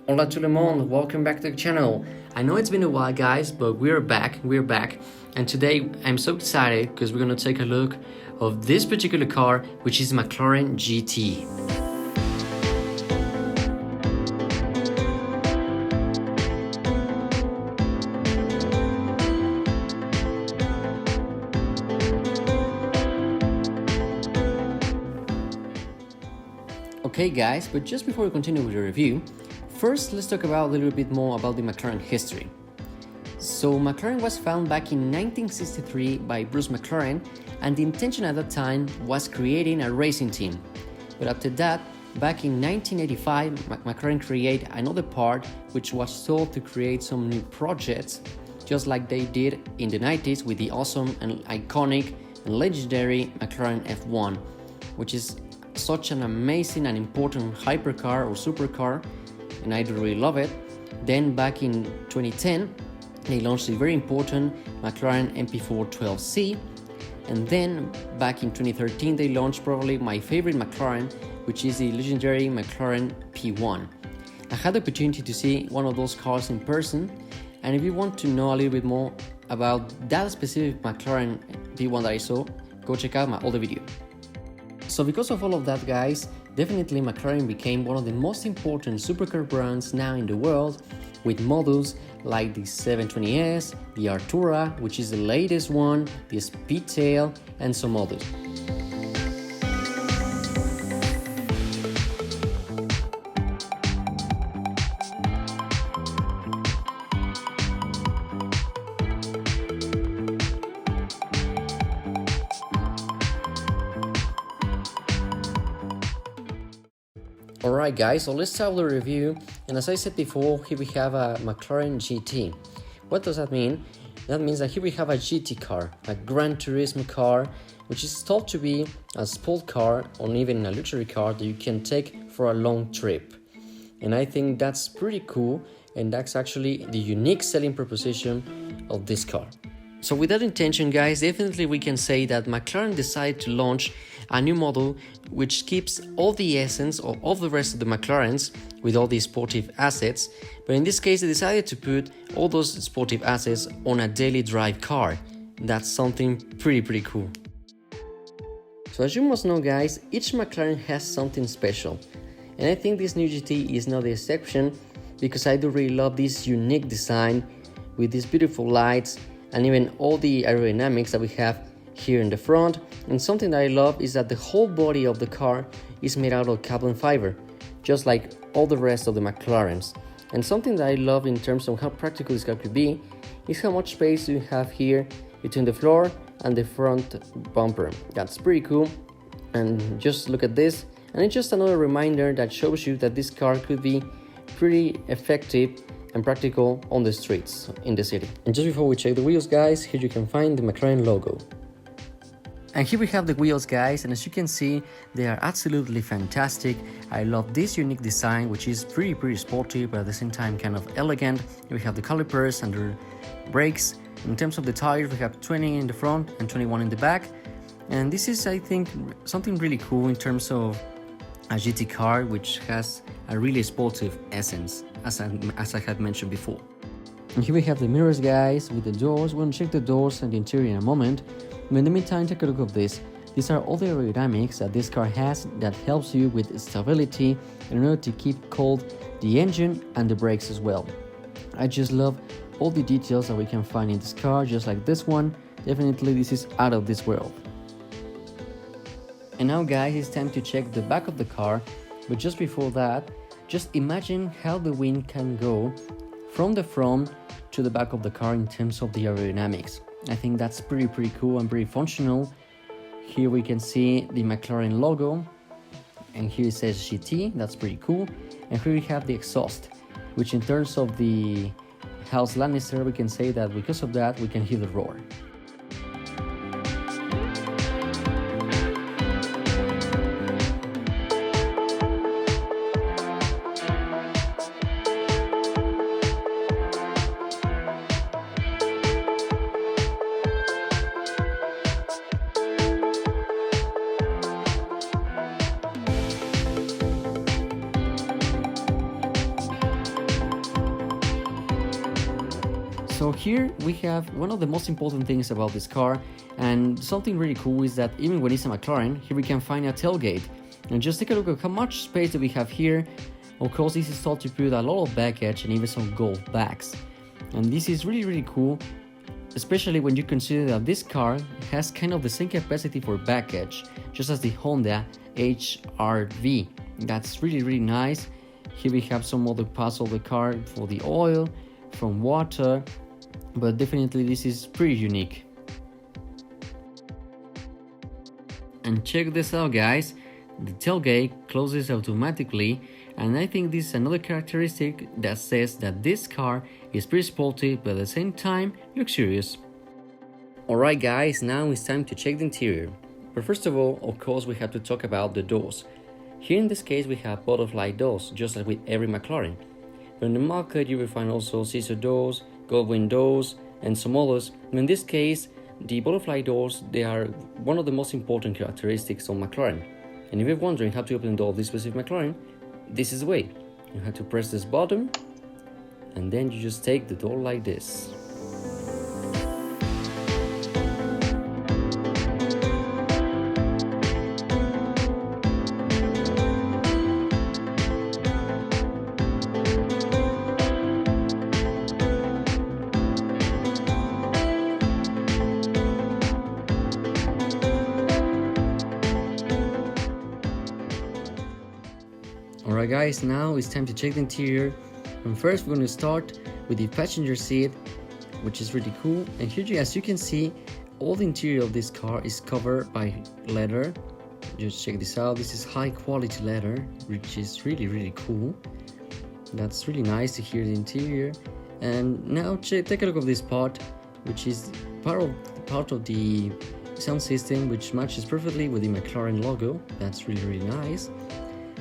Hola tout le monde, welcome back to the channel. I know it's been a while guys, but we're back, and today I'm so excited because we're gonna take a look of this particular car, which is McLaren GT. Okay guys, but just before we continue with the review, first let's talk about a little bit more about the McLaren history. So McLaren was founded back in 1963 by Bruce McLaren, and the intention at that time was creating a racing team. But after that, back in 1985, McLaren created another part which was thought to create some new projects, just like they did in the 90s with the awesome and iconic and legendary McLaren F1, which is such an amazing and important hypercar or supercar, and I do really love it. Then back in 2010, they launched the very important McLaren MP412C, and then back in 2013 they launched probably my favorite McLaren, which is the legendary McLaren P1. I had the opportunity to see one of those cars in person, and if you want to know a little bit more about that specific McLaren P1 that I saw, go check out my older video. So because of all of that guys, definitely McLaren became one of the most important supercar brands now in the world, with models like the 720S, the Artura, which is the latest one, the Speedtail, and some others. Alright guys, so let's start with the review, and as I said before, here we have a McLaren GT. What does that mean? That means that here we have a GT car, a Gran Turismo car, which is thought to be a sport car or even a luxury car that you can take for a long trip. And I think that's pretty cool, and that's actually the unique selling proposition of this car. So with that intention guys, definitely we can say that McLaren decided to launch a new model which keeps all the essence of all the rest of the McLarens with all these sportive assets, but in this case they decided to put all those sportive assets on a daily drive car. That's something pretty cool. So as you must know guys, each McLaren has something special, and I think this new GT is not the exception, because I do really love this unique design with these beautiful lights and even all the aerodynamics that we have here in the front. And something that I love is that the whole body of the car is made out of carbon fiber, just like all the rest of the McLarens. And something that I love in terms of how practical this car could be is how much space you have here between the floor and the front bumper. That's pretty cool. And just look at this, and it's just another reminder that shows you that this car could be pretty effective and practical on the streets in the city. And just before we check the wheels guys, here you can find the McLaren logo. And here we have the wheels guys, and as you can see, they are absolutely fantastic. I love this unique design, which is pretty sporty, but at the same time kind of elegant. Here we have the calipers and the brakes. In terms of the tires, we have 20 in the front and 21 in the back. And this is, I think, something really cool in terms of a GT car, which has a really sportive essence, as I had mentioned before. And here we have the mirrors guys with the doors. We're going to check the doors and the interior in a moment. But in the meantime, take a look at this. These are all the aerodynamics that this car has that helps you with stability in order to keep cold the engine and the brakes as well. I just love all the details that we can find in this car, just like this one. Definitely this is out of this world. And now guys, it's time to check the back of the car, but just before that, just imagine how the wind can go from the front to the back of the car in terms of the aerodynamics. I think that's pretty cool and pretty functional. Here we can see the McLaren logo, and here it says GT, that's pretty cool. And here we have the exhaust, which in terms of the house Lannister, we can say that because of that we can hear the roar. So here we have one of the most important things about this car, and something really cool is that even when it's a McLaren, here we can find a tailgate. And just take a look at how much space that we have here. Of course, this is thought to put a lot of baggage and even some golf bags. And this is really cool, especially when you consider that this car has kind of the same capacity for baggage, just as the Honda HR-V. That's really nice. Here we have some other parts of the car for the oil, from water, but definitely this is pretty unique. And check this out, guys. The tailgate closes automatically, and I think this is another characteristic that says that this car is pretty sporty but at the same time luxurious. Alright guys, now it's time to check the interior. But first of all, of course, we have to talk about the doors. Here in this case we have butterfly doors, just like with every McLaren. But in the market you will find also scissor doors, gold windows, and some others. In this case, the butterfly doors, they are one of the most important characteristics of McLaren. And if you're wondering how to open the door of this specific McLaren, this is the way. You have to press this button, and then you just take the door like this. Alright guys, now it's time to check the interior. And first we're going to start with the passenger seat, which is really cool. And here, as you can see, all the interior of this car is covered by leather. Just check this out. This is high quality leather, which is really cool. That's really nice to hear the interior. And now take a look at this part, which is part of the sound system, which matches perfectly with the McLaren logo. That's really nice.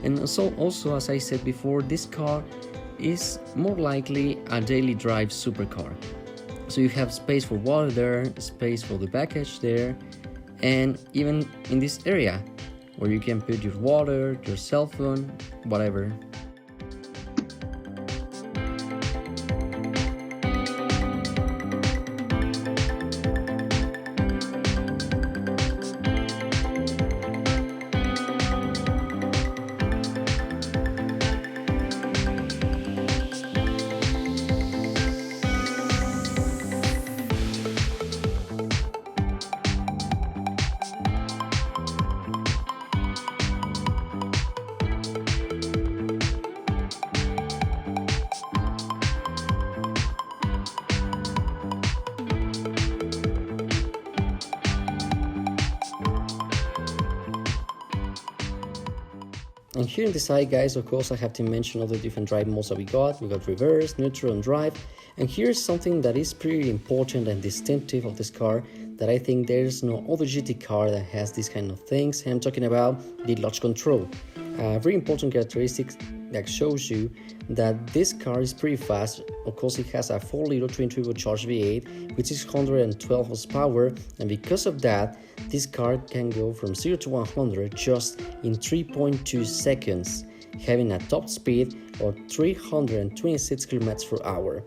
And also, as I said before, this car is more likely a daily drive supercar. So you have space for water there, space for the baggage there, and even in this area where you can put your water, your cell phone, whatever. And here in the side, guys, of course I have to mention all the different drive modes that we got. We got reverse, neutral, and drive. And here's something that is pretty important and distinctive of this car, that I think there's no other GT car that has these kind of things. And I'm talking about the launch control. A very important characteristic that shows you that this car is pretty fast. Of course, it has a 4-liter twin-turbocharged V8 with 612 horsepower, and because of that, this car can go from 0 to 100 just in 3.2 seconds, having a top speed of 326 km per hour.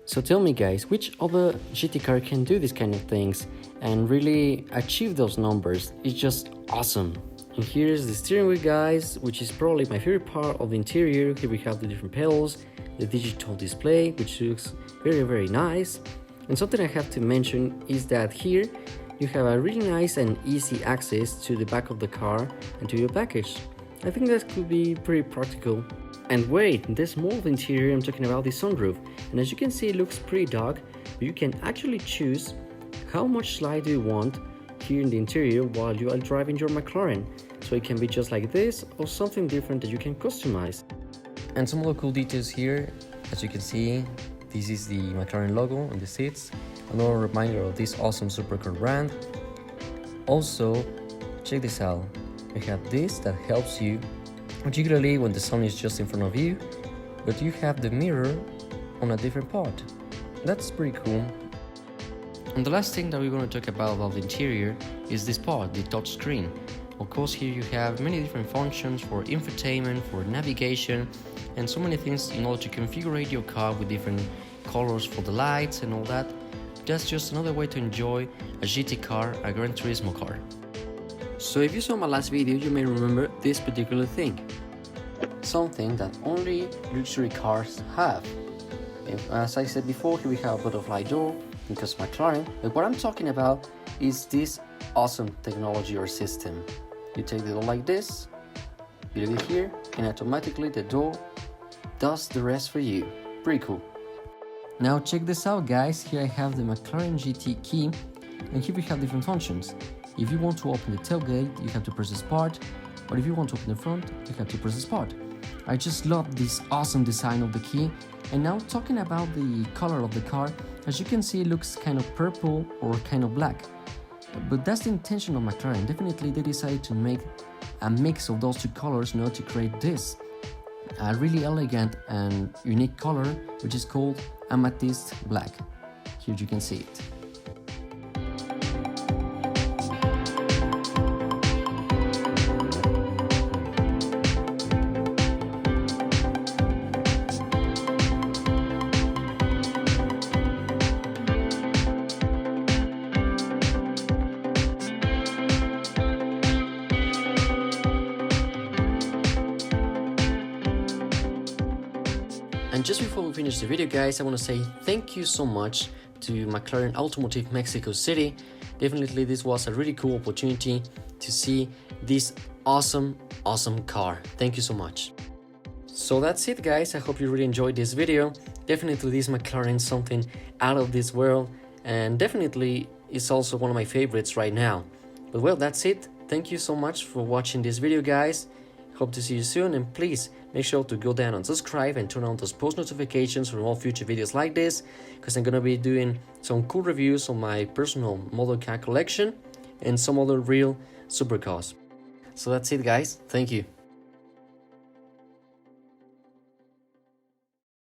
So tell me, guys, which other GT car can do these kind of things and really achieve those numbers? It's just awesome. And here's the steering wheel, guys, which is probably my favorite part of the interior. Here we have the different pedals, the digital display, which looks very nice. And something I have to mention is that here you have a really nice and easy access to the back of the car and to your package. I think that could be pretty practical. And wait, there's more of the interior. I'm talking about the sunroof. And as you can see, it looks pretty dark, but you can actually choose how much light do you want here in the interior while you are driving your McLaren. So it can be just like this or something different that you can customize. And some other cool details here. As you can see, this is the McLaren logo on the seats. Another reminder of this awesome supercar brand. Also, check this out. We have this that helps you, particularly when the sun is just in front of you, but you have the mirror on a different part. That's pretty cool. And the last thing that we're going to talk about the interior is this part, the touch screen. Of course, here you have many different functions for infotainment, for navigation, and so many things in order to configure your car with different colors for the lights and all that. That's just another way to enjoy a GT car, a Gran Turismo car. So if you saw my last video, you may remember this particular thing. Something that only luxury cars have. As I said before, here we have a butterfly door because McLaren, but what I'm talking about is this awesome technology or system. You take the door like this, you leave it here, and automatically the door does the rest for you. Pretty cool. Now check this out, guys. Here I have the McLaren GT key, and here we have different functions. If you want to open the tailgate, you have to press this part, or if you want to open the front, you have to press this part. I just love this awesome design of the key. And now talking about the color of the car, as you can see, it looks kind of purple or kind of black. But that's the intention of McLaren. Definitely they decided to make a mix of those two colors in order to create this a really elegant and unique color, which is called amethyst black. Here you can see it. And just before we finish the video, guys, I want to say thank you so much to McLaren Automotive Mexico City. Definitely this was a really cool opportunity to see this awesome car. Thank you so much. So that's it, guys. I hope you really enjoyed this video. Definitely this McLaren is something out of this world, and definitely it's also one of my favorites right now. But well, that's it. Thank you so much for watching this video, guys. Hope to see you soon, and please make sure to go down and subscribe and turn on those post notifications for all future videos like this, because I'm gonna be doing some cool reviews on my personal model car collection and some other real supercars. So that's it, guys. Thank you.